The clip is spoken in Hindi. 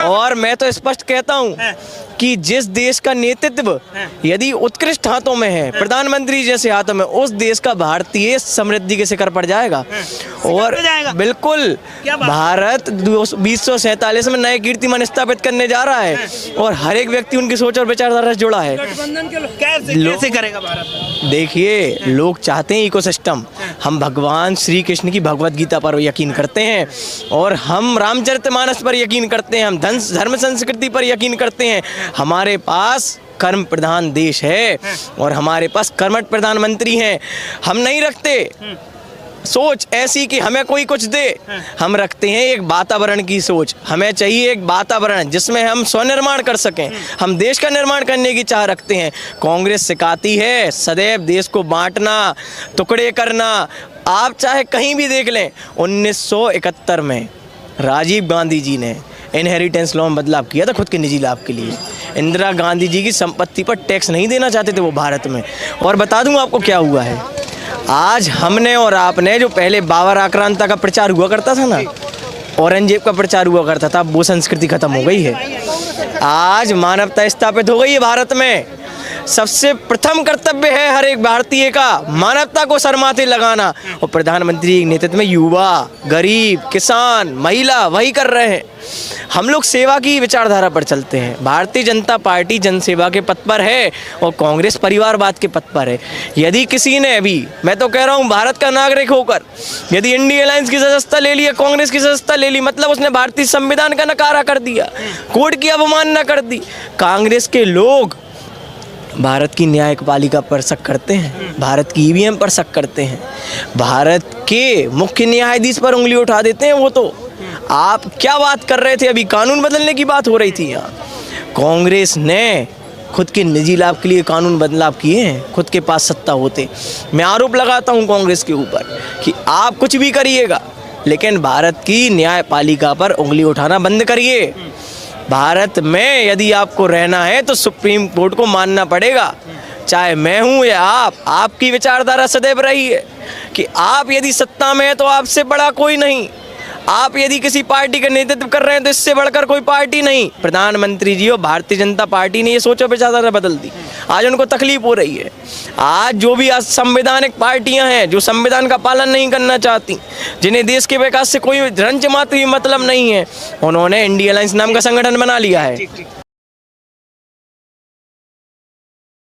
और मैं तो स्पष्ट कहता हूँ कि जिस देश का नेतृत्व यदि उत्कृष्ट हाथों में है, प्रधानमंत्री जैसे हाथों में, उस देश का भारतीय समृद्धि के शिखर पर जाएगा। और बिल्कुल भारत 2047 में नए कीर्तिमान स्थापित करने जा रहा है और हर एक व्यक्ति उनकी सोच और विचारधारा से जुड़ा है। कैसे करेगा भारत? देखिए, लोग चाहते हैं इकोसिस्टम। हम भगवान श्री कृष्ण की भगवत गीता पर यकीन करते हैं और हम रामचरितमानस पर यकीन करते हैं, हम धर्म संस्कृति पर यकीन करते हैं। हमारे पास कर्म प्रधान देश है और हमारे पास कर्मठ प्रधानमंत्री हैं। हम नहीं रखते सोच ऐसी कि हमें कोई कुछ दे, हम रखते हैं एक वातावरण की सोच। हमें चाहिए एक वातावरण जिसमें हम स्वनिर्माण कर सकें, हम देश का निर्माण करने की चाह रखते हैं। कांग्रेस सिखाती है सदैव देश को बांटना, टुकड़े करना। आप चाहे कहीं भी देख लें, 1971 में राजीव गांधी जी ने इनहेरिटेंस लॉ में बदलाव किया था खुद के निजी लाभ के लिए। इंदिरा गांधी जी की संपत्ति पर टैक्स नहीं देना चाहते थे वो भारत में। और बता दूं आपको क्या हुआ है। आज हमने और आपने, जो पहले बाबर आक्रांता का प्रचार हुआ करता था ना, औरंगजेब का प्रचार हुआ करता था, वो संस्कृति खत्म हो गई है। आज मानवता स्थापित हो गई है भारत में। सबसे प्रथम कर्तव्य है हर एक भारतीय का मानवता को सर माथे लगाना, और प्रधानमंत्री के नेतृत्व में युवा, गरीब, किसान, महिला वही कर रहे हैं। हम लोग सेवा की विचारधारा पर चलते हैं। भारतीय जनता पार्टी जनसेवा के पथ पर है और कांग्रेस परिवारवाद के पथ पर है। यदि किसी ने अभी, मैं तो कह रहा हूँ भारत का नागरिक होकर, यदि इंडिया अलायंस की सदस्यता ले ली, कांग्रेस की सदस्यता ले ली, मतलब उसने भारतीय संविधान का नकारा कर दिया, कोर्ट की अवमानना कर दी। कांग्रेस के लोग भारत की न्यायपालिका पर शक करते हैं, भारत की ईवीएम पर शक करते हैं, भारत के मुख्य न्यायाधीश पर उंगली उठा देते हैं। वो तो आप क्या बात कर रहे थे, अभी कानून बदलने की बात हो रही थी यहाँ। कांग्रेस ने खुद के निजी लाभ के लिए कानून बदलाव किए हैं, खुद के पास सत्ता होते। मैं आरोप लगाता हूँ कांग्रेस के ऊपर कि आप कुछ भी करिएगा, लेकिन भारत की न्यायपालिका पर उंगली उठाना बंद करिए। भारत में यदि आपको रहना है तो सुप्रीम कोर्ट को मानना पड़ेगा, चाहे मैं हूं या आप। आपकी विचारधारा सदैव रही है कि आप यदि सत्ता में है तो आपसे बड़ा कोई नहीं, आप यदि किसी पार्टी का नेतृत्व कर रहे हैं तो इससे बढ़कर कोई पार्टी नहीं। प्रधानमंत्री जी और भारतीय जनता पार्टी ने ये सोचो विचारधारा बदल दी। आज उनको तकलीफ हो रही है। आज जो भी संवैधानिक पार्टियां हैं जो संविधान का पालन नहीं करना चाहती, जिन्हें देश के विकास से कोई रंच मात्र भी मतलब नहीं है, उन्होंने इंडिया अलायंस नाम का संगठन बना लिया है।